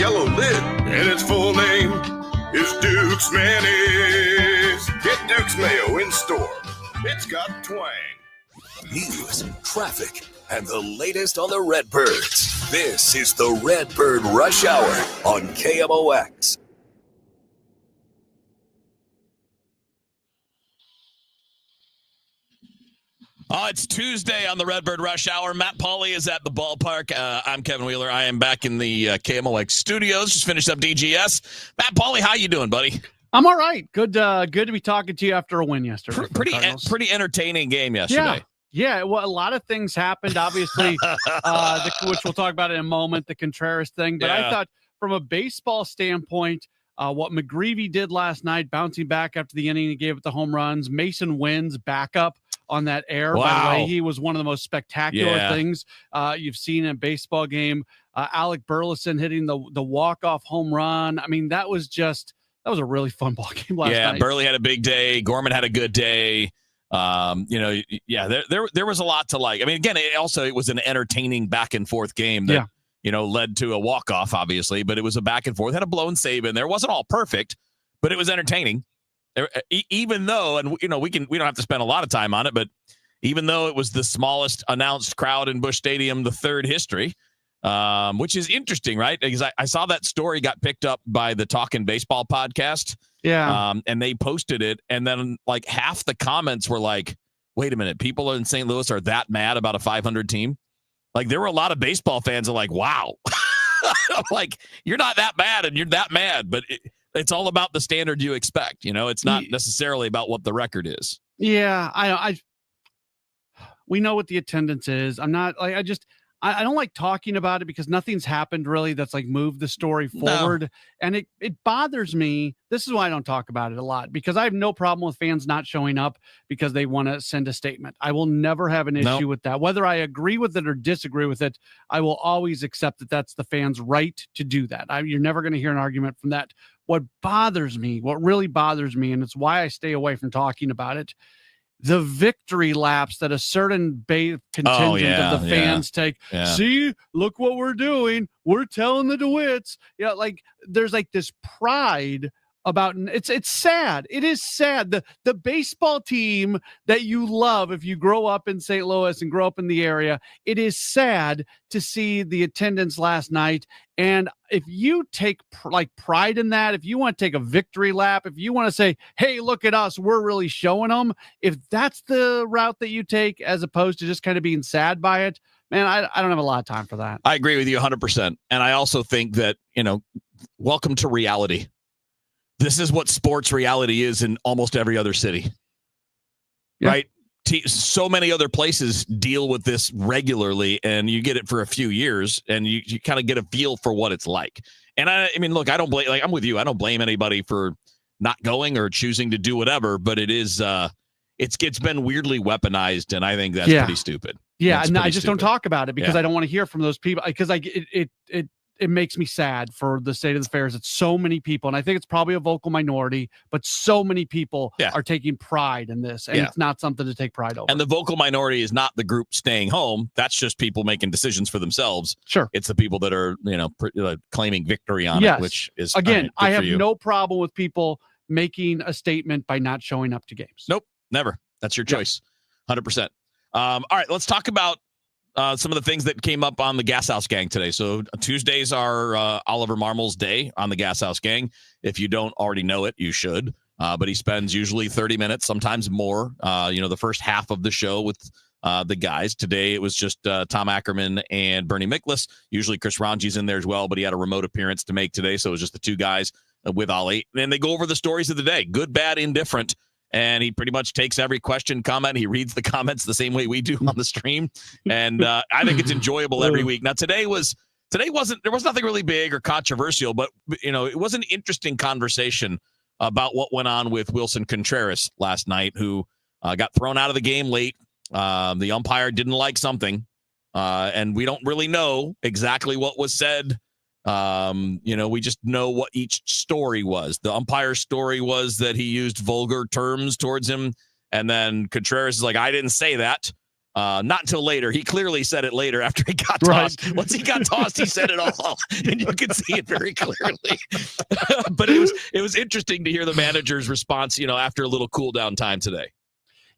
yellow lid, and its full name is Duke's Mayonnaise. Get Duke's Mayo in store. It's got twang. News, traffic, and the latest on the Redbirds. This is the Redbird Rush Hour on KMOX. It's Tuesday on the Redbird Rush Hour. Matt Pauley is at the ballpark. I'm Kevin Wheeler. I am back in the KMOX studios. Just finished up DGS. Matt Pauley, how you doing, buddy? I'm all right. Good to be talking to you after a win yesterday. Pretty entertaining game yesterday. Yeah. Well, a lot of things happened, obviously, which we'll talk about in a moment, the Contreras thing. But I thought from a baseball standpoint, what McGreevy did last night, bouncing back after the inning he gave it the home runs, Mason Wynn's backup on that air. Wow. By the way, he was one of the most spectacular things you've seen in a baseball game. Alec Burleson hitting the walk-off home run. I mean, that was a really fun ball game last night. Yeah, Burley had a big day. Gorman had a good day. There was a lot to like. I mean, again, it was an entertaining back and forth game that, led to a walk-off, obviously, but it was a back and forth. Had a blown save in there. It wasn't all perfect, but it was entertaining. Even though, and we don't have to spend a lot of time on it, but even though it was the smallest announced crowd in Busch Stadium, the third history, which is interesting, right? Because I saw that story got picked up by the Talkin' Baseball podcast. Yeah. And they posted it, and then like half the comments were like, wait a minute, people in St. Louis are that mad about a 500 team? Like, there were a lot of baseball fans that are like, wow. I'm like, you're not that mad, and you're that mad, but it's all about the standard you expect. It's not necessarily about what the record is. Yeah, we know what the attendance is. I'm not like, I don't like talking about it because nothing's happened really that's like moved the story forward. No. And it bothers me. This is why I don't talk about it a lot, because I have no problem with fans not showing up because they want to send a statement. I will never have an issue with that. Whether I agree with it or disagree with it, I will always accept that that's the fans' right to do that. You're never going to hear an argument from that. What really bothers me, and it's why I stay away from talking about it, the victory laps that a certain contingent of the fans take. Yeah. See, look what we're doing. We're telling the DeWitts. Yeah, like there's like this pride about it's sad. It is sad. The baseball team that you love, if you grow up in St. Louis and grow up in the area, it is sad to see the attendance last night. And if you take pride in that, if you want to take a victory lap, if you want to say, hey, look at us, we're really showing them. If that's the route that you take, as opposed to just kind of being sad by it, man, I don't have a lot of time for that. I agree with you 100%. And I also think that, welcome to reality. This is what sports reality is in almost every other city, right? So many other places deal with this regularly, and you get it for a few years, and you kind of get a feel for what it's like. And I mean, look, I don't blame. Like, I'm with you. I don't blame anybody for not going or choosing to do whatever. But it is, it's been weirdly weaponized, and I think that's pretty stupid. Yeah, and I just don't talk about it because I don't want to hear from those people, because it makes me sad for the state of the affairs. It's so many people, and I think it's probably a vocal minority, but so many people are taking pride in this, and it's not something to take pride over. And the vocal minority is not the group staying home. That's just people making decisions for themselves. Sure. It's the people that are, claiming victory on it, which is, again, I have no problem with people making a statement by not showing up to games. Nope, never. That's your choice. 100%. All right, let's talk about some of the things that came up on the Gas House Gang today. So Tuesdays are Oliver Marmel's day on the Gas House Gang. If you don't already know it, you should. But he spends usually 30 minutes, sometimes more, the first half of the show with the guys. Today it was just Tom Ackerman and Bernie Miklas. Usually Chris Ranji's in there as well, but he had a remote appearance to make today. So it was just the two guys with Ollie. And they go over the stories of the day, good, bad, indifferent. And he pretty much takes every question, comment. He reads the comments the same way we do on the stream. And I think it's enjoyable every week. Now, there was nothing really big or controversial, but, it was an interesting conversation about what went on with Wilson Contreras last night, who got thrown out of the game late. The umpire didn't like something, and we don't really know exactly what was said. We just know what each story was. The umpire's story was that he used vulgar terms towards him, and then Contreras is like, I didn't say that. Not until later. He clearly said it later after he got tossed. Right. Once he got tossed, he said it all, and you could see it very clearly. But it was interesting to hear the manager's response, after a little cool down time today.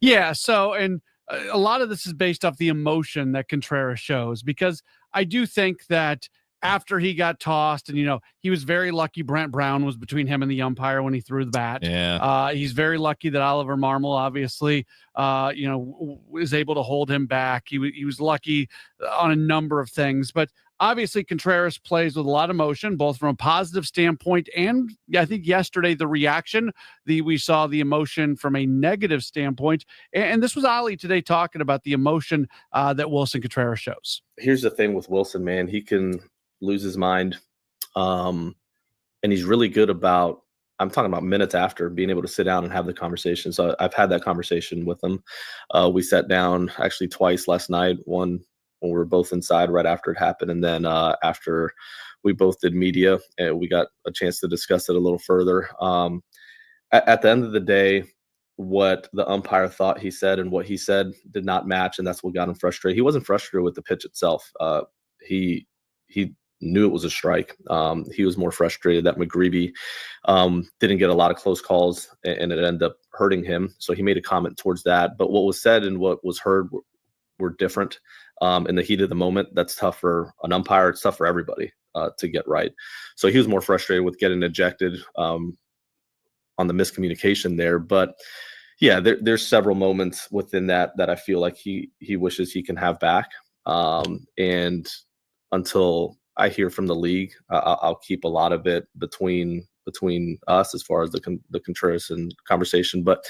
Yeah. So, and a lot of this is based off the emotion that Contreras shows, because I do think that after he got tossed, and he was very lucky Brent Brown was between him and the umpire when he threw the bat. Yeah. He's very lucky that Oliver Marmol obviously was able to hold him back. He was lucky on a number of things, but obviously Contreras plays with a lot of emotion, both from a positive standpoint and I think yesterday the reaction, we saw the emotion from a negative standpoint. And this was Ollie today talking about the emotion that Wilson Contreras shows. Here's the thing with Wilson, man. He can lose his mind. And he's really good about, I'm talking about minutes after, being able to sit down and have the conversation. So I've had that conversation with him. We sat down actually twice last night, one when we were both inside right after it happened. And then after we both did media, we got a chance to discuss it a little further. At the end of the day, what the umpire thought he said and what he said did not match. And that's what got him frustrated. He wasn't frustrated with the pitch itself. He knew it was a strike. He was more frustrated that McGreevy didn't get a lot of close calls and it ended up hurting him. So he made a comment towards that. But what was said and what was heard were different in the heat of the moment. That's tough for an umpire. It's tough for everybody to get right. So he was more frustrated with getting ejected on the miscommunication there. But yeah, there's several moments within that I feel like he wishes he can have back. And until I hear from the league, I'll keep a lot of it between us as far as the Contreras and conversation. But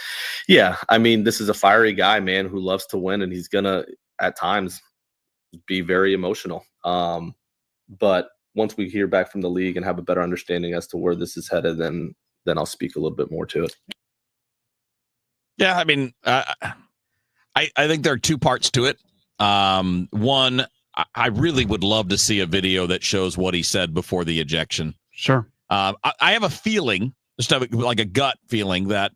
yeah, I mean, this is a fiery guy, man, who loves to win, and he's gonna at times be very emotional. But once we hear back from the league and have a better understanding as to where this is headed, then I'll speak a little bit more to it. Yeah, I mean, I think there are two parts to it. One, I really would love to see a video that shows what he said before the ejection. Sure. I have a feeling, just like a gut feeling, that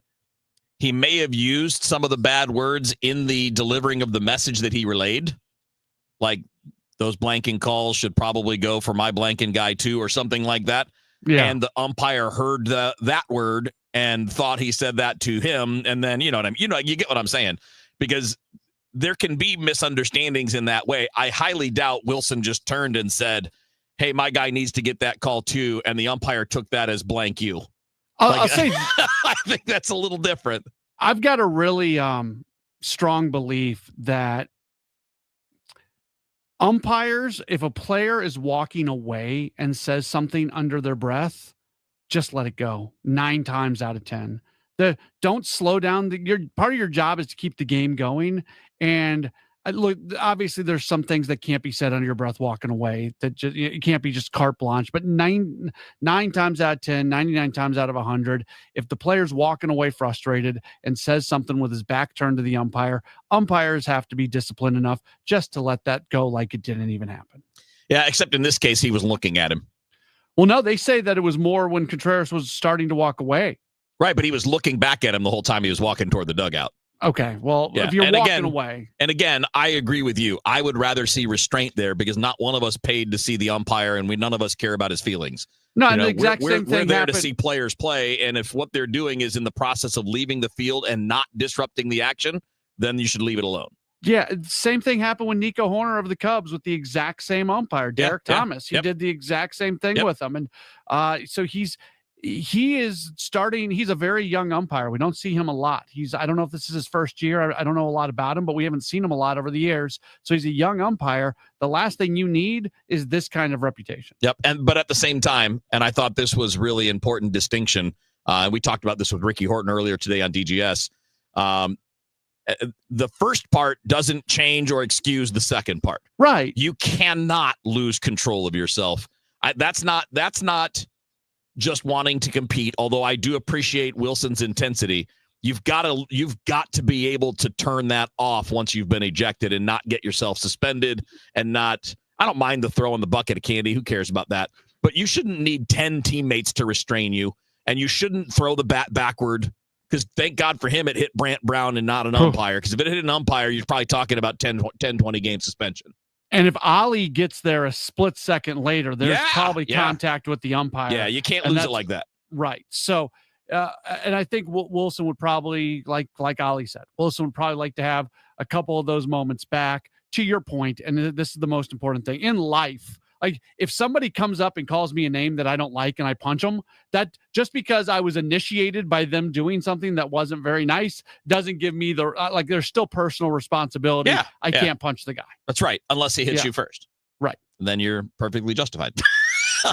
he may have used some of the bad words in the delivering of the message that he relayed. Like, those blanking calls should probably go for my blanking guy too, or something like that. Yeah. And the umpire heard that word and thought he said that to him. And then, you get what I'm saying, because there can be misunderstandings in that way. I highly doubt Wilson just turned and said, hey, my guy needs to get that call too. And the umpire took that as blank you. I'll say, I think that's a little different. I've got a really strong belief that umpires, if a player is walking away and says something under their breath, just let it go 9 times out of 10. Don't slow down. Part of your job is to keep the game going. And look, obviously there's some things that can't be said under your breath walking away, that just, it can't be just carte blanche, but nine times out of 10, 99 times out of 100, if the player's walking away frustrated and says something with his back turned to the umpire, umpires have to be disciplined enough just to let that go like it didn't even happen. Yeah, except in this case, he was looking at him. Well, no, they say that it was more when Contreras was starting to walk away. Right, but he was looking back at him the whole time he was walking toward the dugout. Okay, well, yeah. If you're walking away. And again, I agree with you. I would rather see restraint there, because not one of us paid to see the umpire, and none of us care about his feelings. No, the exact same thing We're there happened. to see players play, and if what they're doing is in the process of leaving the field and not disrupting the action, then you should leave it alone. Yeah, same thing happened with Nico Horner of the Cubs with the exact same umpire, Derek Thomas. He did the exact same thing with him. And so he is starting. He's a very young umpire. We don't see him a lot. I don't know if this is his first year. I don't know a lot about him, but we haven't seen him a lot over the years. So he's a young umpire. The last thing you need is this kind of reputation. Yep. But at the same time, and I thought this was really important distinction. We talked about this with Ricky Horton earlier today on DGS. The first part doesn't change or excuse the second part. Right. You cannot lose control of yourself. That's not just wanting to compete, although I do appreciate Wilson's intensity. You've got to be able to turn that off once you've been ejected and not get yourself suspended and not. I don't mind the throw in the bucket of candy. Who cares about that? But you shouldn't need 10 teammates to restrain you, and you shouldn't throw the bat backward because thank God for him, it hit Brant Brown and not an umpire. Because if it hit an umpire, you're probably talking about 10, 20 game suspension. And if Ollie gets there a split second later, there's probably contact with the umpire. Yeah, you can't lose it like that. Right. So, and I think Wilson would probably, like Ollie said, Wilson would probably like to have a couple of those moments back. To your point, and this is the most important thing in life. Like, if somebody comes up and calls me a name that I don't like and I punch them, that just because I was initiated by them doing something that wasn't very nice doesn't give me the, there's still personal responsibility. I can't punch the guy. That's right. Unless he hits you first. Right. And then you're perfectly justified. All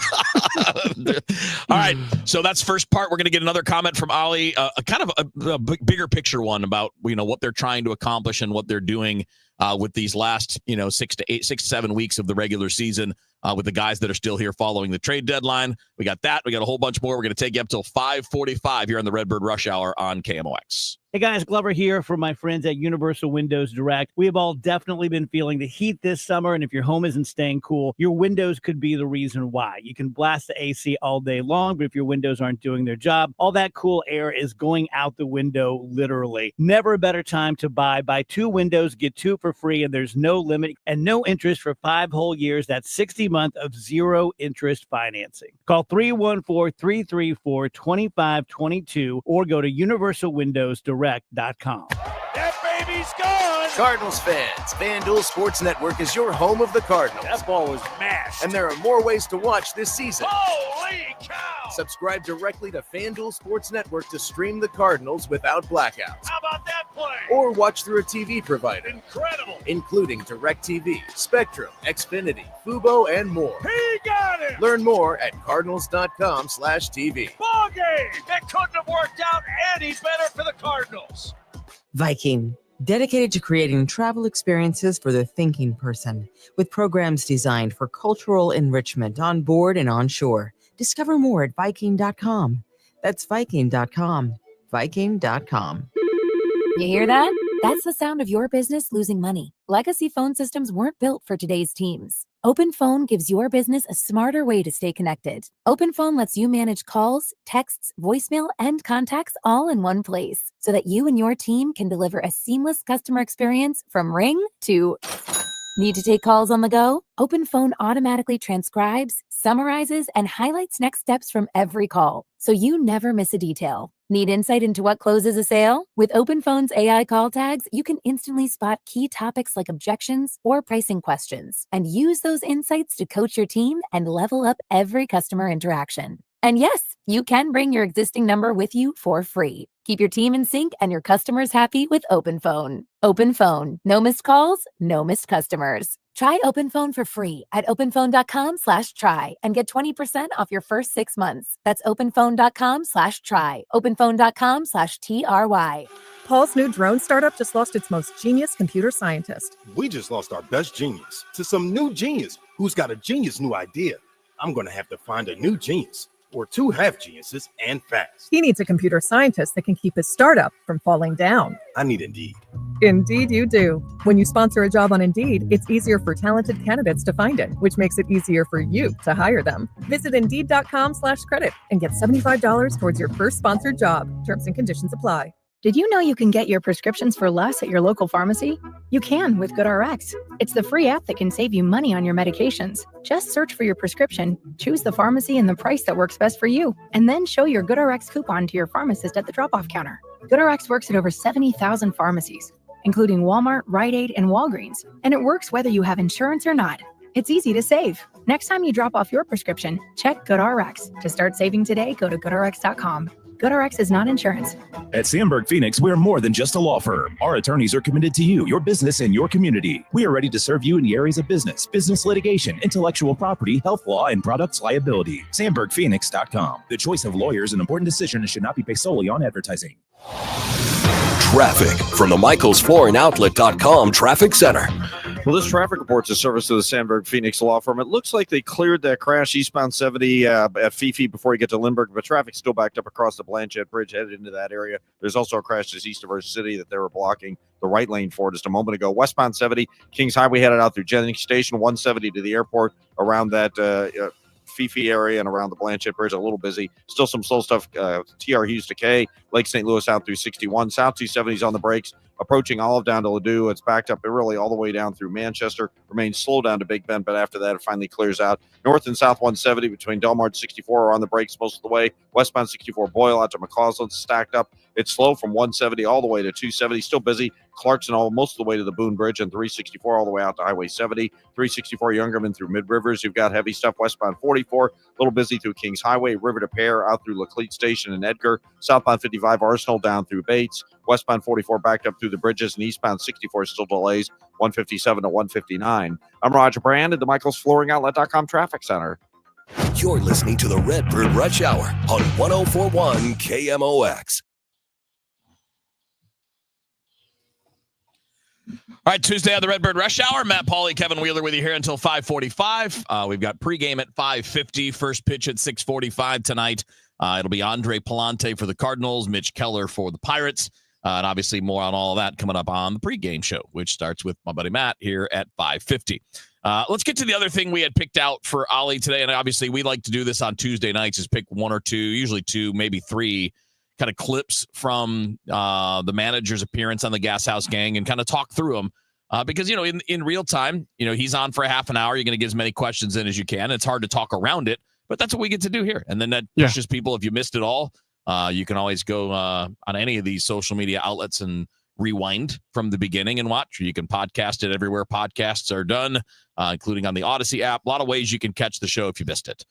right. So that's first part. We're going to get another comment from Ollie, a kind of a bigger picture one about, what they're trying to accomplish and what they're doing with these last, 6 to 7 weeks of the regular season. With the guys that are still here following the trade deadline. We got that. We got a whole bunch more. We're going to take you up till 5:45 here on the Redbird Rush Hour on KMOX. Hey guys, Glover here from my friends at Universal Windows Direct. We have all definitely been feeling the heat this summer, and if your home isn't staying cool, your windows could be the reason why. You can blast the AC all day long, but if your windows aren't doing their job, all that cool air is going out the window, literally. Never a better time to buy. Buy 2 windows, get 2 for free, and there's no limit and no interest for 5 whole years. That's 60 months of 0 interest financing. Call 314-334-2522 or go to universalwindowsdirect.com. That baby's gone! Cardinals fans, FanDuel Sports Network is your home of the Cardinals. That ball was mashed. And there are more ways to watch this season. Holy cow! Subscribe directly to FanDuel Sports Network to stream the Cardinals without blackouts. How about that play? Or watch through a TV provider. Incredible! Including DirecTV, Spectrum, Xfinity, Fubo, and more. He got it! Learn more at cardinals.com/TV. Ball game! That couldn't have worked out any better for the Cardinals. Viking, dedicated to creating travel experiences for the thinking person, with programs designed for cultural enrichment on board and on shore. Discover more at Viking.com. That's Viking.com. Viking.com. You hear that? That's the sound of your business losing money. Legacy phone systems weren't built for today's teams. OpenPhone gives your business a smarter way to stay connected. OpenPhone lets you manage calls, texts, voicemail, and contacts all in one place so that you and your team can deliver a seamless customer experience from ring to... Need to take calls on the go? OpenPhone automatically transcribes, summarizes, and highlights next steps from every call, so you never miss a detail. Need insight into what closes a sale? With OpenPhone's AI call tags, you can instantly spot key topics like objections or pricing questions, and use those insights to coach your team and level up every customer interaction. And yes, you can bring your existing number with you for free. Keep your team in sync and your customers happy with OpenPhone. OpenPhone. No missed calls, no missed customers. Try OpenPhone for free at openphone.com/try and get 20% off your first 6 months. That's openphone.com/try. Openphone.com/TRY. Paul's new drone startup just lost its most genius computer scientist. We just lost our best genius to some new genius who's got a genius new idea. I'm going to have to find a new genius or 2 half geniuses and fast. He needs a computer scientist that can keep his startup from falling down. I need Indeed. Indeed you do. When you sponsor a job on Indeed, it's easier for talented candidates to find it, which makes it easier for you to hire them. Visit Indeed.com/credit and get $75 towards your first sponsored job. Terms and conditions apply. Did you know you can get your prescriptions for less at your local pharmacy? You can with GoodRx. It's the free app that can save you money on your medications. Just search for your prescription, choose the pharmacy and the price that works best for you, and then show your GoodRx coupon to your pharmacist at the drop-off counter. GoodRx works at over 70,000 pharmacies, including Walmart, Rite Aid, and Walgreens, and it works whether you have insurance or not. It's easy to save. Next time you drop off your prescription, check GoodRx. To start saving today, go to GoodRx.com. GoodRx is not insurance. At Sandberg Phoenix, we're more than just a law firm. Our attorneys are committed to you, your business, and your community. We are ready to serve you in the areas of business litigation, intellectual property, health law, and products liability. SandbergPhoenix.com. The choice of lawyers is an important decision and should not be based solely on advertising. Traffic from the MichaelsFlooringOutlet.com Traffic Center. Well, this traffic report's a service to the Sandberg Phoenix Law Firm. It looks like they cleared that crash eastbound 70 at Fifi before you get to Lindbergh, but traffic's still backed up across the Blanchette Bridge headed into that area. There's also a crash just east of our city that they were blocking the right lane for just a moment ago. Westbound 70, Kings Highway headed out through Jennings Station, 170 to the airport around that Fifi area and around the Blanchette Bridge, a little busy. Still some slow stuff. TR Hughes to K, Lake St. Louis out through 61. South 270's on the brakes, approaching Olive down to Ladue. It's backed up really all the way down through Manchester. Remains slow down to Big Bend, but after that, it finally clears out. North and South 170 between Delmar and 64 are on the brakes most of the way. Westbound 64 Boyle out to McCausland, stacked up. It's slow from 170 all the way to 270. Still busy. Clarkson most of the way to the Boone Bridge, and 364 all the way out to Highway 70. 364 Youngerman through Mid Rivers. You've got heavy stuff westbound 44, a little busy through Kings Highway, River to Pear, out through Laclede Station and Edgar. Southbound 55 Arsenal down through Bates. Westbound 44 backed up through the bridges, and eastbound 64 still delays 157 to 159. I'm Roger Brand at the Michaels Flooring Outlet.com Traffic Center. You're listening to the Redbird Rush Hour on 104.1 KMOX. All right, Tuesday on the Redbird Rush Hour. Matt Pauley, Kevin Wheeler with you here until 5:45. We've got pregame at 5:50, first pitch at 6:45 tonight. It'll be Andre Palante for the Cardinals, Mitch Keller for the Pirates, and obviously more on all of that coming up on the pregame show, which starts with my buddy Matt here at 5:50. Let's get to the other thing we had picked out for Ollie today, and obviously we like to do this on Tuesday nights, is pick one or two, usually two, maybe three, kind of clips from the manager's appearance on the Gas House Gang and kind of talk through them. Because, in real time, he's on for a half an hour. You're going to get as many questions in as you can. It's hard to talk around it, but that's what we get to do here. And then that pushes people. If you missed it all, you can always go on any of these social media outlets and rewind from the beginning and watch. You can podcast it everywhere podcasts are done, including on the Odyssey app. A lot of ways you can catch the show if you missed it.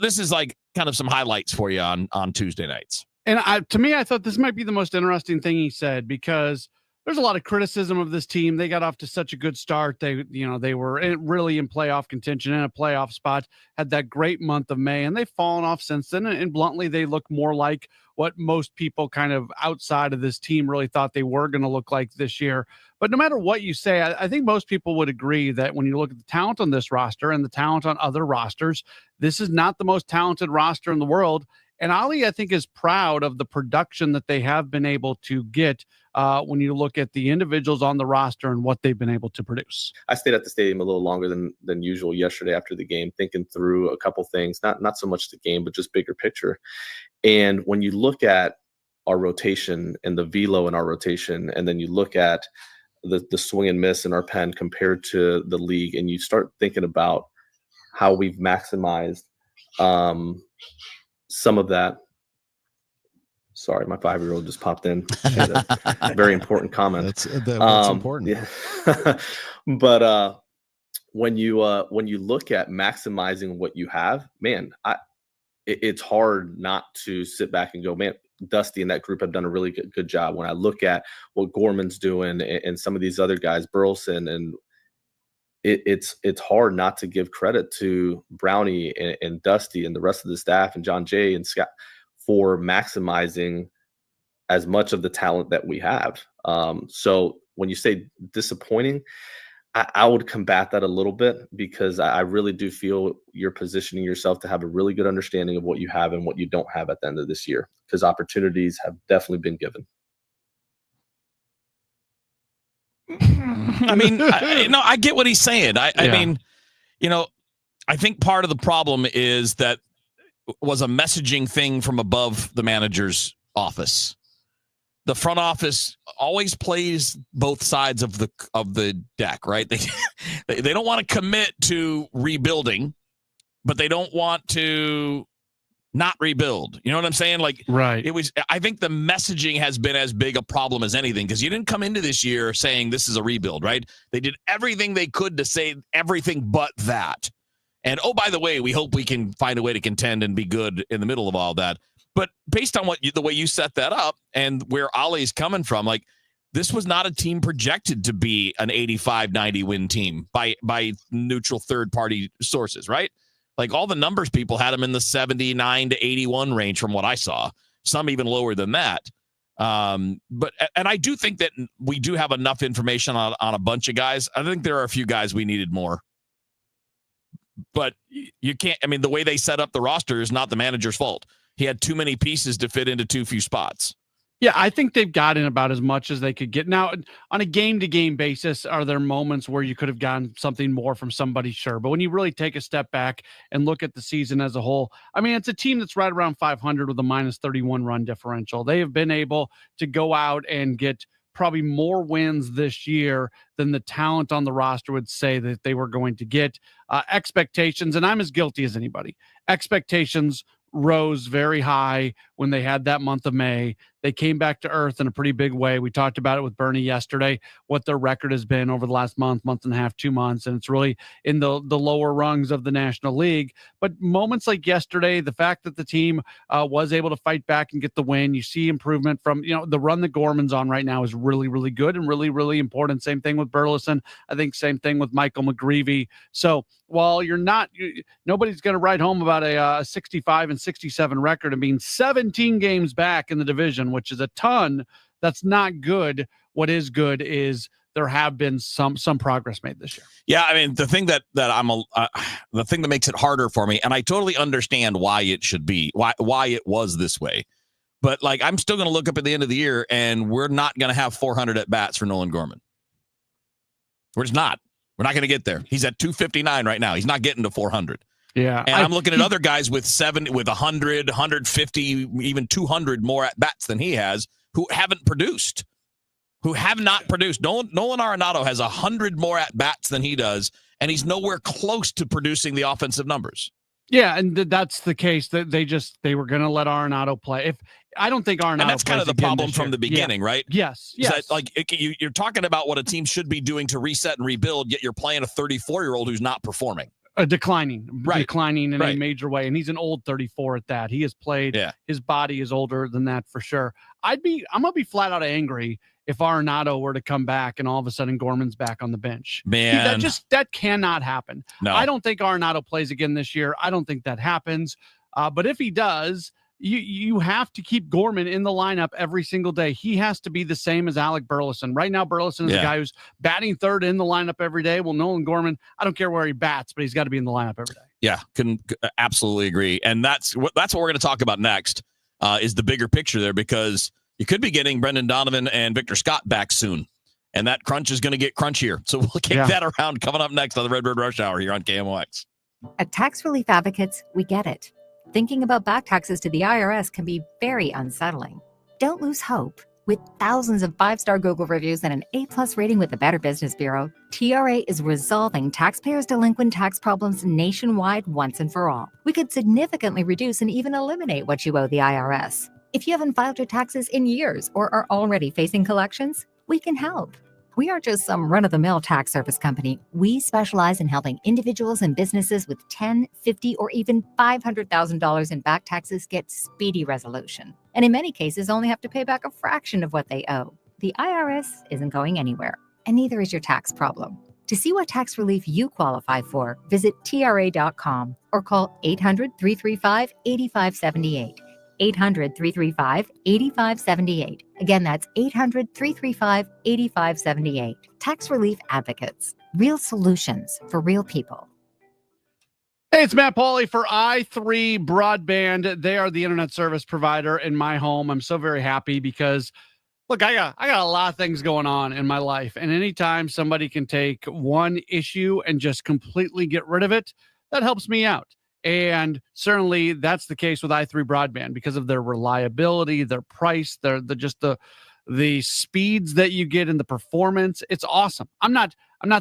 This is like kind of some highlights for you on Tuesday nights. And to me, I thought this might be the most interesting thing he said, because there's a lot of criticism of this team. They got off to such a good start. They were really in playoff contention, in a playoff spot, had that great month of May, and they've fallen off since then. And bluntly, they look more like what most people kind of outside of this team really thought they were going to look like this year. But no matter what you say, I think most people would agree that when you look at the talent on this roster and the talent on other rosters, this is not the most talented roster in the world. And Ollie, I think, is proud of the production that they have been able to get when you look at the individuals on the roster and what they've been able to produce. I stayed at the stadium a little longer than usual yesterday after the game, thinking through a couple things, not so much the game, but just bigger picture. And when you look at our rotation and the velo in our rotation, and then you look at the swing and miss in our pen compared to the league, and you start thinking about how we've maximized some of that. Sorry, my 5-year-old just popped in. A very important comment. That's important. Yeah. But when you look at maximizing what you have, man, it's hard not to sit back and go, man, Dusty and that group have done a really good job. When I look at what Gorman's doing and some of these other guys, Burleson, and it's hard not to give credit to Brownie and Dusty and the rest of the staff and John Jay and Scott for maximizing as much of the talent that we have. So when you say disappointing, I would combat that a little bit, because I really do feel you're positioning yourself to have a really good understanding of what you have and what you don't have at the end of this year, because opportunities have definitely been given. I mean, I get what he's saying. I mean, I think part of the problem is that was a messaging thing from above the manager's office. The front office always plays both sides of the deck, right? They don't want to commit to rebuilding, but they don't want to not rebuild. You know what I'm saying? Like, right. I think the messaging has been as big a problem as anything, because you didn't come into this year saying this is a rebuild, right? They did everything they could to say everything but that. And, oh, by the way, we hope we can find a way to contend and be good in the middle of all that. But based on the way you set that up and where Ollie's coming from, like, this was not a team projected to be an 85-90 win team by neutral third-party sources, right? Like, all the numbers people had them in the 79 to 81 range from what I saw, some even lower than that. But I do think that we do have enough information on a bunch of guys. I think there are a few guys we needed more. But you can't, I mean, the way they set up the roster is not the manager's fault. He had too many pieces to fit into too few spots. Yeah, I think they've gotten about as much as they could get. Now, on a game-to-game basis, are there moments where you could have gotten something more from somebody? Sure. But when you really take a step back and look at the season as a whole, I mean, it's a team that's right around 500 with a minus 31 run differential. They have been able to go out and get probably more wins this year than the talent on the roster would say that they were going to get. Expectations, and I'm as guilty as anybody, expectations rose very high when they had that month of May. They came back to earth in a pretty big way. We talked about it with Bernie yesterday, what their record has been over the last month and a half, 2 months, and it's really in the lower rungs of the National League. But moments like yesterday, the fact that the team was able to fight back and get the win, you see improvement from, the run that Gorman's on right now is really, really good and really, really important. Same thing with Burleson. I think same thing with Michael McGreevy. So while nobody's going to write home about a 65 and 67 record and being 17 games back in the division, which is a ton. That's not good. What is good is there have been some progress made this year. Yeah, I mean, the thing that the thing that makes it harder for me, and I totally understand why it should be, why it was this way, but like I'm still going to look up at the end of the year, and we're not going to have 400 at bats for Nolan Gorman. We're just not. We're not going to get there. He's at 259 right now. He's not getting to 400. Yeah. And I'm looking at other guys with 100, 150, even 200 more at bats than he has who haven't produced, who have not produced. Nolan Arenado has 100 more at bats than he does, and he's nowhere close to producing the offensive numbers. Yeah, and that's the case that they were going to let Arenado play. I don't think Arenado. And that's kind of the problem from the beginning, right? Yes. That, like you're talking about what a team should be doing to reset and rebuild, yet you're playing a 34-year-old who's not performing. Declining in a major way, and he's an old 34 at that. He has played. Yeah. His body is older than that for sure. I'm gonna be flat out angry if Arenado were to come back and all of a sudden Gorman's back on the bench. Man, that cannot happen. No, I don't think Arenado plays again this year. I don't think that happens. But if he does, you have to keep Gorman in the lineup every single day. He has to be the same as Alec Burleson. Right now, Burleson is a guy who's batting third in the lineup every day. Well, Nolan Gorman, I don't care where he bats, but he's got to be in the lineup every day. Yeah, can absolutely agree. And that's what we're going to talk about next is the bigger picture there, because you could be getting Brendan Donovan and Victor Scott back soon. And that crunch is going to get crunchier. So we'll kick that around coming up next on the Redbird Rush Hour here on KMOX. At Tax Relief Advocates, we get it. Thinking about back taxes to the IRS can be very unsettling. Don't lose hope. With thousands of 5-star Google reviews and an A+ rating with the Better Business Bureau, TRA is resolving taxpayers' delinquent tax problems nationwide once and for all. We could significantly reduce and even eliminate what you owe the IRS. If you haven't filed your taxes in years or are already facing collections, we can help. We aren't just some run-of-the-mill tax service company. We specialize in helping individuals and businesses with $10,000, $50,000, or even $500,000 in back taxes get speedy resolution. And in many cases, only have to pay back a fraction of what they owe. The IRS isn't going anywhere, and neither is your tax problem. To see what tax relief you qualify for, visit TRA.com or call 800-335-8578. 800-335-8578. Again, that's 800-335-8578. Tax Relief Advocates. Real solutions for real people. Hey, it's Matt Pauley for i3 Broadband. They are the internet service provider in my home. I'm so very happy because, look, I got a lot of things going on in my life. And anytime somebody can take one issue and just completely get rid of it, that helps me out. And certainly that's the case with i3 Broadband because of their reliability, their price, the speeds that you get and the performance. It's awesome. I'm not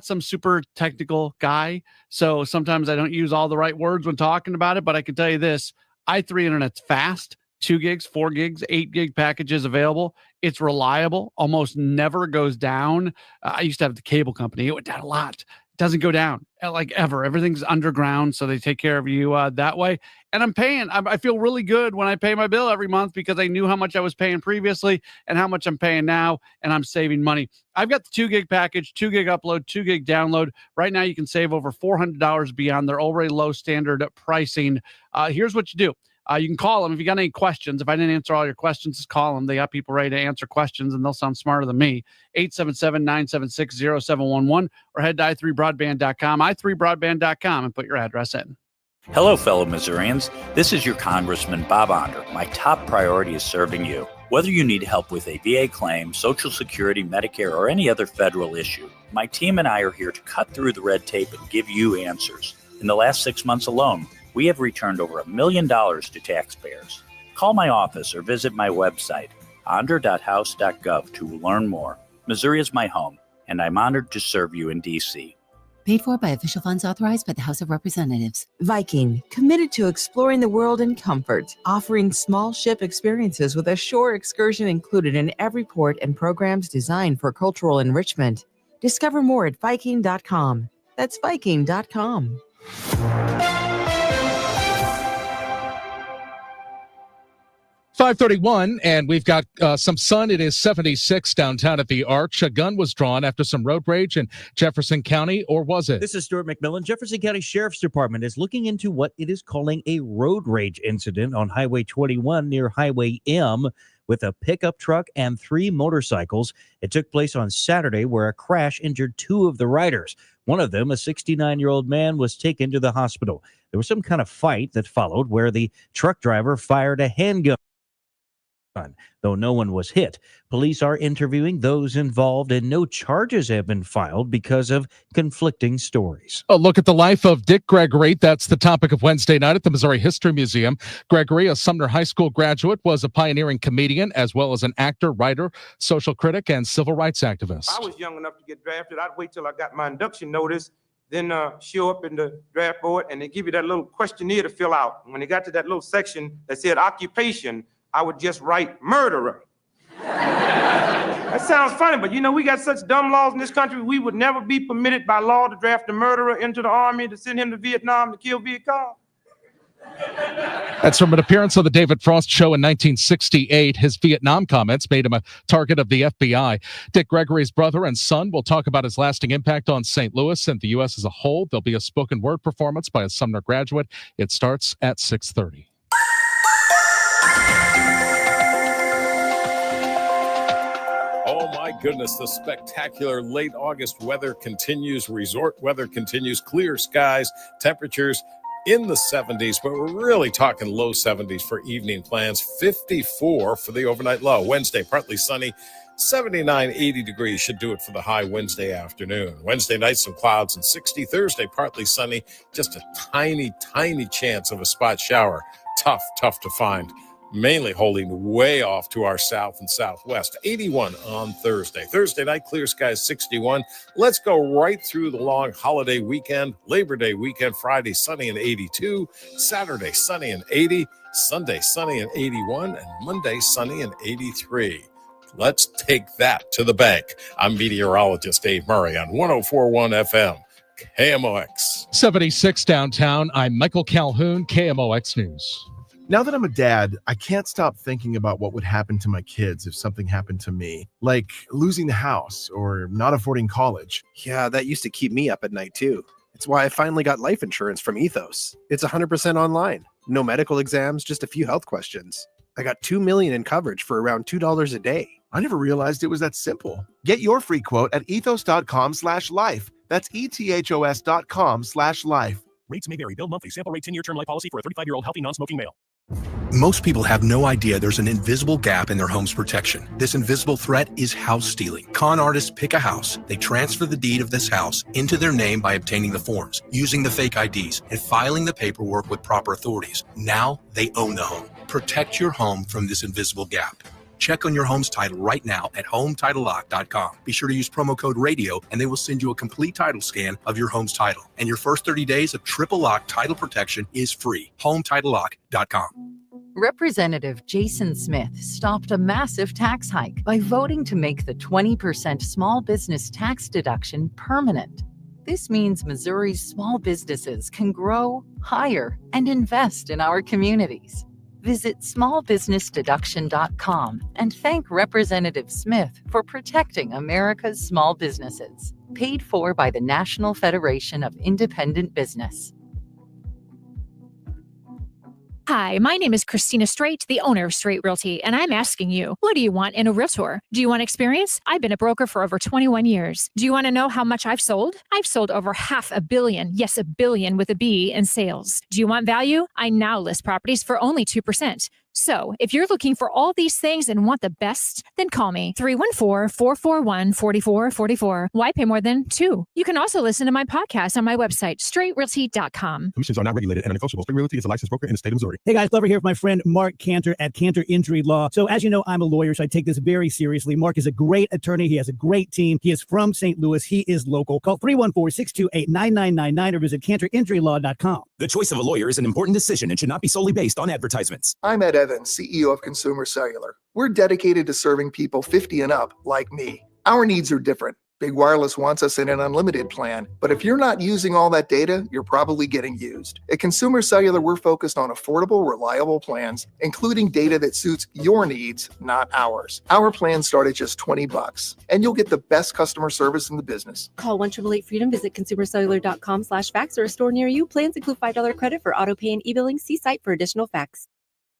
some super technical guy, so sometimes I don't use all the right words when talking about it, but I can tell you this, i3 internet's fast, 2 gigs, 4 gigs, 8 gig packages available. It's reliable, almost never goes down. I used to have the cable company. It went down a lot. Doesn't go down like ever. Everything's underground, so they take care of you that way. And I feel really good when I pay my bill every month because I knew how much I was paying previously and how much I'm paying now, and I'm saving money. I've got the 2 gig package, 2 gig upload, 2 gig download. Right now, you can save over $400 beyond their already low standard pricing. Here's what you do. You can call them if you got any questions. If I didn't answer all your questions, just call them. They got people ready to answer questions, and they'll sound smarter than me. 877-976-0711 or head to i3broadband.com, i3broadband.com, and put your address in. Hello, fellow Missourians. This is your Congressman, Bob Onder. My top priority is serving you. Whether you need help with a VA claim, Social Security, Medicare, or any other federal issue, my team and I are here to cut through the red tape and give you answers. In the last 6 months alone, we have returned over $1 million to taxpayers. Call my office or visit my website, onder.house.gov, to learn more. Missouri is my home, and I'm honored to serve you in D.C. Paid for by official funds authorized by the House of Representatives. Viking, committed to exploring the world in comfort, offering small ship experiences with a shore excursion included in every port and programs designed for cultural enrichment. Discover more at Viking.com. That's Viking.com. 5:31, and we've got some sun. It is 76 downtown at the Arch. A gun was drawn after some road rage in Jefferson County, or was it? This is Stuart McMillan. Jefferson County Sheriff's Department is looking into what it is calling a road rage incident on Highway 21 near Highway M with a pickup truck and 3 motorcycles. It took place on Saturday, where a crash injured 2 of the riders. One of them, a 69-year-old man, was taken to the hospital. There was some kind of fight that followed where the truck driver fired a handgun. Though no one was hit, police are interviewing those involved and no charges have been filed because of conflicting stories. A look at the life of Dick Gregory. That's the topic of Wednesday night at the Missouri History Museum. Gregory, a Sumner High School graduate, was a pioneering comedian as well as an actor, writer, social critic, and civil rights activist. I was young enough to get drafted. I'd wait till I got my induction notice, then show up in the draft board, and they give you that little questionnaire to fill out. And when they got to that little section that said occupation, I would just write murderer. That sounds funny, but you know, we got such dumb laws in this country, we would never be permitted by law to draft a murderer into the army to send him to Vietnam to kill Viet Cong. That's from an appearance on the David Frost Show in 1968. His Vietnam comments made him a target of the FBI. Dick Gregory's brother and son will talk about his lasting impact on St. Louis and the U.S. as a whole. There'll be a spoken word performance by a Sumner graduate. It starts at 6:30. Oh my goodness, the spectacular late August weather continues. Resort weather continues. Clear skies, temperatures in the 70s, but we're really talking low 70s for evening plans. 54 for the overnight low. Wednesday, partly sunny. 79, 80 degrees should do it for the high Wednesday afternoon. Wednesday night, some clouds and 60. Thursday, partly sunny. Just a tiny, tiny chance of a spot shower. Tough to find. Mainly holding way off to our south and southwest. 81 on Thursday. Thursday night, clear skies, 61. Let's go right through the long holiday weekend. Labor Day weekend, Friday, sunny and 82. Saturday, sunny and 80. Sunday, sunny and 81. And Monday, sunny and 83. Let's take that to the bank. I'm meteorologist Dave Murray on 104.1 FM, KMOX. 76 downtown. I'm Michael Calhoun, KMOX News. Now that I'm a dad, I can't stop thinking about what would happen to my kids if something happened to me, like losing the house or not affording college. Yeah, that used to keep me up at night too. It's why I finally got life insurance from Ethos. It's 100% online. No medical exams, just a few health questions. I got $2 million in coverage for around $2 a day. I never realized it was that simple. Get your free quote at ethos.com/life. That's ethos.com/life. Rates may vary. Bill monthly. Sample rate 10-year term life policy for a 35-year-old healthy non-smoking male. Most people have no idea there's an invisible gap in their home's protection. This invisible threat is house stealing. Con artists pick a house. They transfer the deed of this house into their name by obtaining the forms, using the fake IDs, and filing the paperwork with proper authorities. Now they own the home. Protect your home from this invisible gap. Check on your home's title right now at HomeTitleLock.com. Be sure to use promo code RADIO and they will send you a complete title scan of your home's title. And your first 30 days of triple lock title protection is free. HomeTitleLock.com. Representative Jason Smith stopped a massive tax hike by voting to make the 20% small business tax deduction permanent. This means Missouri's small businesses can grow, hire, and invest in our communities. Visit smallbusinessdeduction.com and thank Representative Smith for protecting America's small businesses. Paid for by the National Federation of Independent Business. Hi, my name is Christina Straight, the owner of Straight Realty, and I'm asking you, what do you want in a realtor? Do you want experience? I've been a broker for over 21 years. Do you want to know how much I've sold? I've sold over $500 million, yes, $1 billion with a B, in sales. Do you want value? I now list properties for only 2%. So if you're looking for all these things and want the best, then call me 314-441-4444. Why pay more than $2? You can also listen to my podcast on my website, straightrealty.com. Commissions are not regulated and negotiable. Straight Realty is a licensed broker in the state of Missouri. Hey guys, Glover here with my friend Mark Cantor at Cantor Injury Law. So as you know, I'm a lawyer, so I take this very seriously. Mark is a great attorney. He has a great team. He is from St. Louis. He is local. Call 314-628-9999 or visit cantorinjurylaw.com. The choice of a lawyer is an important decision and should not be solely based on advertisements. I'm Ed Evans, CEO of Consumer Cellular. We're dedicated to serving people 50 and up like me. Our needs are different. Big Wireless wants us in an unlimited plan, but if you're not using all that data, you're probably getting used. At Consumer Cellular, we're focused on affordable, reliable plans, including data that suits your needs, not ours. Our plans start at just $20, and you'll get the best customer service in the business. Call 1-888-FREEDOM, visit consumercellular.com/facts or a store near you. Plans include $5 credit for auto pay and e-billing. See site for additional facts.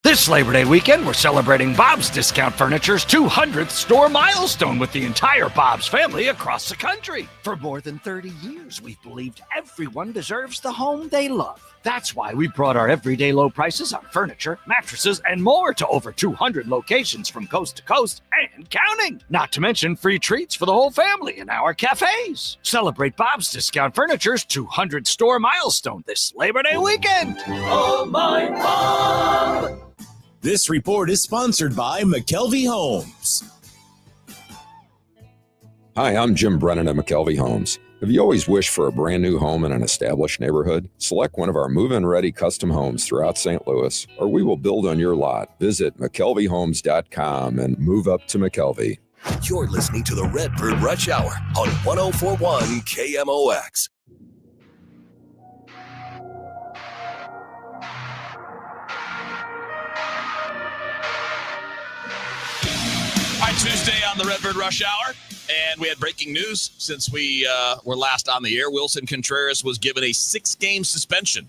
This Labor Day weekend, we're celebrating Bob's Discount Furniture's 200th store milestone with the entire Bob's family across the country. For more than 30 years, we've believed everyone deserves the home they love. That's why we brought our everyday low prices on furniture, mattresses, and more to over 200 locations from coast to coast and counting. Not to mention free treats for the whole family in our cafes. Celebrate Bob's Discount Furniture's 200 store milestone this Labor Day weekend. Oh, my Bob! This report is sponsored by McKelvey Homes. Hi, I'm Jim Brennan at McKelvey Homes. Have you always wished for a brand new home in an established neighborhood? Select one of our move-in ready custom homes throughout St. Louis, or we will build on your lot. Visit McKelveyhomes.com and move up to McKelvey. You're listening to the Redbird Rush Hour on 1041 KMOX. All right, Tuesday on the Redbird Rush Hour, and we had breaking news since we were last on the air. Wilson Contreras was given a 6-game suspension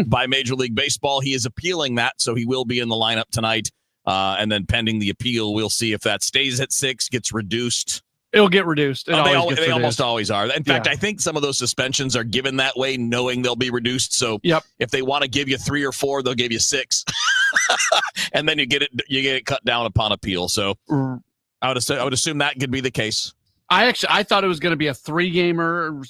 by Major League Baseball. He is appealing that, so he will be in the lineup tonight. And then pending the appeal, we'll see if that stays at 6, gets reduced. It'll get reduced. They almost always are. In fact, I think some of those suspensions are given that way, knowing they'll be reduced. So if they want to give you 3 or 4, they'll give you 6, and then you get it cut down upon appeal. So I would assume that could be the case. I thought it was going to be a 3-gamer,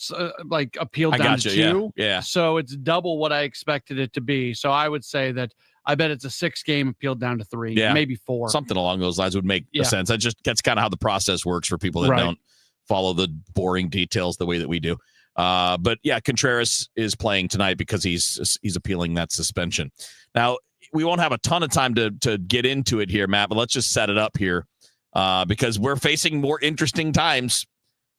like appeal down to 2. Yeah. So it's double what I expected it to be. So I would say that I bet it's a 6-game appealed down to 3, maybe 4. Something along those lines would make sense. That's kind of how the process works for people that don't follow the boring details the way that we do. But yeah, Contreras is playing tonight because he's appealing that suspension. Now, we won't have a ton of time to get into it here, Matt, but let's just set it up here. Because we're facing more interesting times.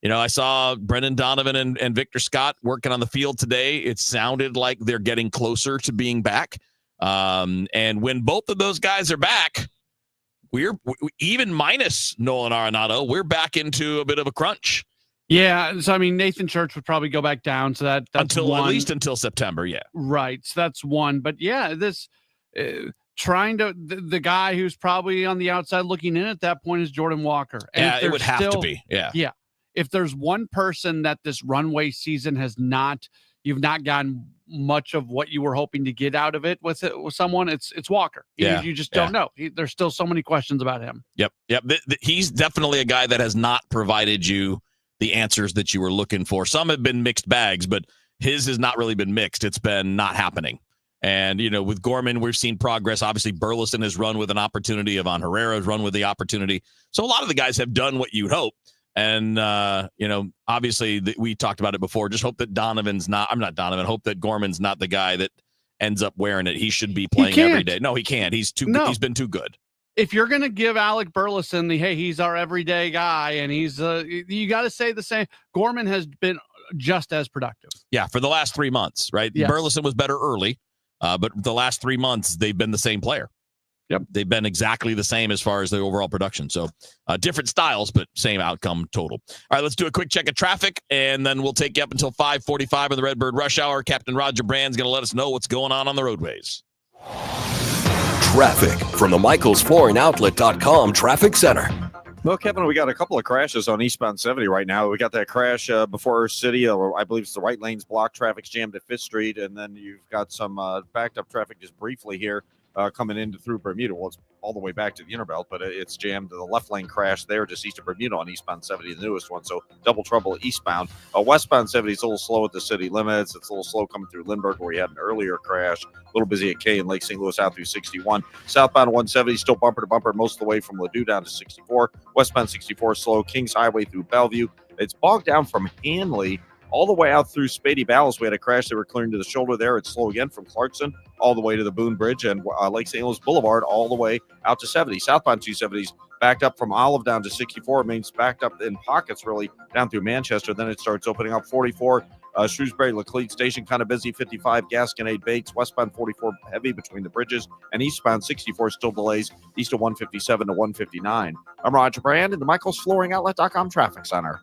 You know, I saw Brendan Donovan and Victor Scott working on the field today. It sounded like they're getting closer to being back. And when both of those guys are back, we're even minus Nolan Arenado, we're back into a bit of a crunch. Yeah. So, I mean, Nathan Church would probably go back down. So that's at least until September. Yeah. Right. So that's one. But yeah, this trying to the guy who's probably on the outside looking in at that point is Jordan Walker. And it would have to be. Yeah. Yeah. If there's one person that this runway season you've not gotten much of what you were hoping to get out of it with someone, it's Walker. You just don't know. There's still so many questions about him. Yep. He's definitely a guy that has not provided you the answers that you were looking for. Some have been mixed bags, but his has not really been mixed. It's been not happening. And, you know, with Gorman, we've seen progress. Obviously, Burleson has run with an opportunity. Ivan Herrera has run with the opportunity. So a lot of the guys have done what you'd hope. And, you know, obviously, we talked about it before. Just hope that hope that Gorman's not the guy that ends up wearing it. He should be playing every day. No, he can't. He's been too good. If you're going to give Alec Burleson he's our everyday guy, and he's you got to say the same. Gorman has been just as productive. Yeah, for the last 3 months, right? Yes. Burleson was better early. But the last 3 months, they've been the same player. Yep. They've been exactly the same as far as the overall production. So different styles, but same outcome total. All right, let's do a quick check of traffic, and then we'll take you up until 5:45 in the Redbird Rush Hour. Captain Roger Brand's going to let us know what's going on the roadways. Traffic from the MichaelsFlooringOutlet.com Traffic Center. Well, Kevin, we got a couple of crashes on eastbound 70 right now. We got that crash before our city. I believe it's the right lane's blocked. Traffic's jammed at 5th Street. And then you've got some backed up traffic just briefly here coming into through Bermuda. Well, it's all the way back to the inner belt, but it's jammed. The left lane crash there just east of Bermuda on eastbound 70, the newest one. So double trouble eastbound. Westbound 70 is a little slow at the city limits. It's a little slow coming through Lindbergh where you had an earlier crash. A little busy at K in Lake St. Louis out through 61. Southbound 170 still bumper to bumper most of the way from Ladue down to 64. Westbound 64 slow. Kings Highway through Bellevue. It's bogged down from Hanley all the way out through Spady Ballas. We had a crash. They were clearing to the shoulder there. It's slow again from Clarkson all the way to the Boone Bridge and Lake St. Louis Boulevard all the way out to 70. Southbound 270s backed up from Olive down to 64. It means backed up in pockets really down through Manchester. Then it starts opening up 44. Shrewsbury Laclede Station kind of busy. 55 Gasconade Bates. Westbound 44 heavy between the bridges. And eastbound 64 still delays east of 157 to 159. I'm Roger Brand in the Michaels Flooring Outlet.com Traffic Center.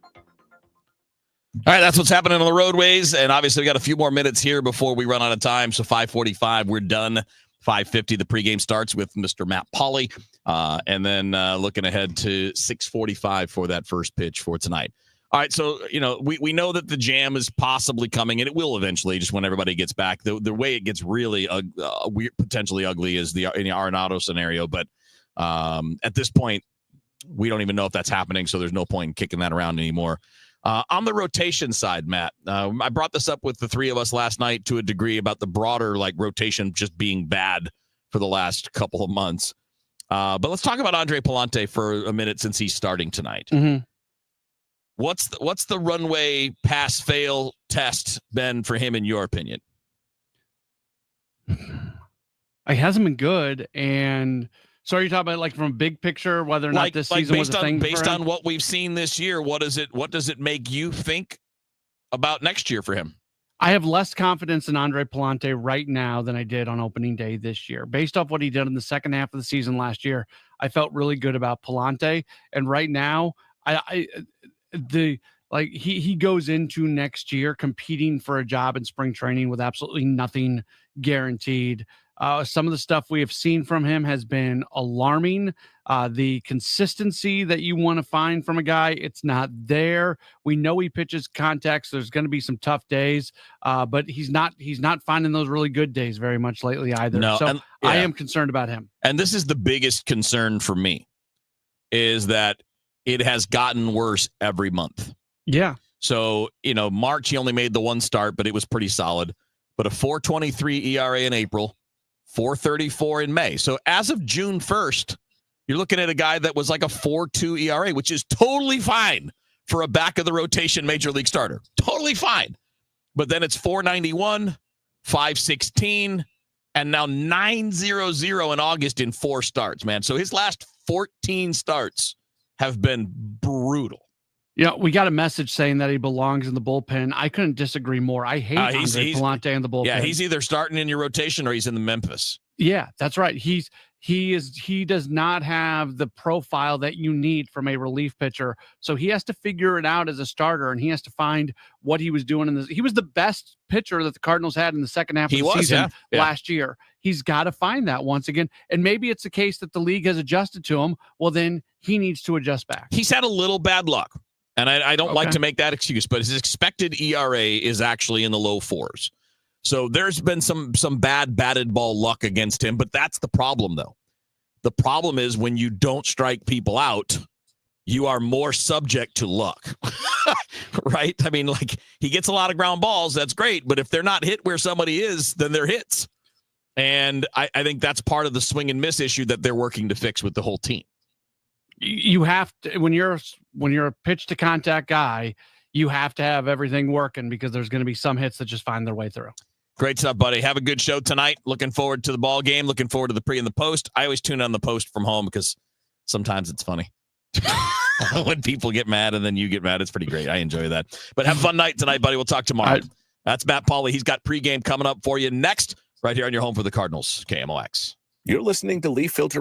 All right, that's what's happening on the roadways, and obviously we got a few more minutes here before we run out of time. So 5:45, we're done. 5:50, the pregame starts with Mr. Matt Pauley, and then looking ahead to 6:45 for that first pitch for tonight. All right, so we know that the jam is possibly coming, and it will eventually, just when everybody gets back. The way it gets really weird, potentially ugly, is in the Arenado scenario. But at this point, we don't even know if that's happening, so there's no point in kicking that around anymore. On the rotation side, Matt, I brought this up with the three of us last night to a degree about the broader rotation just being bad for the last couple of months. But let's talk about Andre Pallante for a minute since he's starting tonight. Mm-hmm. What's the runway pass fail test been for him in your opinion? It hasn't been good, and so are you talking about from a big picture, whether or not this season was a thing based on what we've seen this year? What does it make you think about next year for him? I have less confidence in Andre Pallante right now than I did on opening day this year. Based off what he did in the second half of the season last year, I felt really good about Pallante, and right now, he goes into next year competing for a job in spring training with absolutely nothing guaranteed. Some of the stuff we have seen from him has been alarming. The consistency that you want to find from a guy, it's not there. We know he pitches contacts. There's going to be some tough days, but he's not finding those really good days very much lately either. No, so I am concerned about him. And this is the biggest concern for me, is that it has gotten worse every month. Yeah. So, March, he only made the one start, but it was pretty solid. But a 4.23 ERA in April, 4.34 in May. So as of June 1st, you're looking at a guy that was like a 4.2 ERA, which is totally fine for a back of the rotation major league starter. Totally fine. But then it's 4.91, 5.16, and now 9.00 in August in 4 starts, man. So his last 14 starts have been brutal. Yeah, we got a message saying that he belongs in the bullpen. I couldn't disagree more. I hate Andre Pallante in the bullpen. Yeah, he's either starting in your rotation or he's in the Memphis. Yeah, that's right. He does not have the profile that you need from a relief pitcher. So he has to figure it out as a starter, and he has to find what he was doing in this. He was the best pitcher that the Cardinals had in the second half of the season last year. He's got to find that once again. And maybe it's the case that the league has adjusted to him. Well, then he needs to adjust back. He's had a little bad luck. And I don't like to make that excuse, but his expected ERA is actually in the low 4s. So there's been some bad batted ball luck against him, but that's the problem, though. The problem is when you don't strike people out, you are more subject to luck, right? I mean, he gets a lot of ground balls. That's great. But if they're not hit where somebody is, then they're hits. And I think that's part of the swing and miss issue that they're working to fix with the whole team. You have to, when you're a pitch to contact guy, you have to have everything working because there's going to be some hits that just find their way through. Great stuff, buddy. Have a good show tonight. Looking forward to the ball game. Looking forward to the pre and the post. I always tune on the post from home because sometimes it's funny when people get mad and then you get mad. It's pretty great. I enjoy that. But have a fun night tonight, buddy. We'll talk tomorrow. That's Matt Pauley. He's got pregame coming up for you next, right here on your home for the Cardinals, KMOX. You're listening to Leaf Filter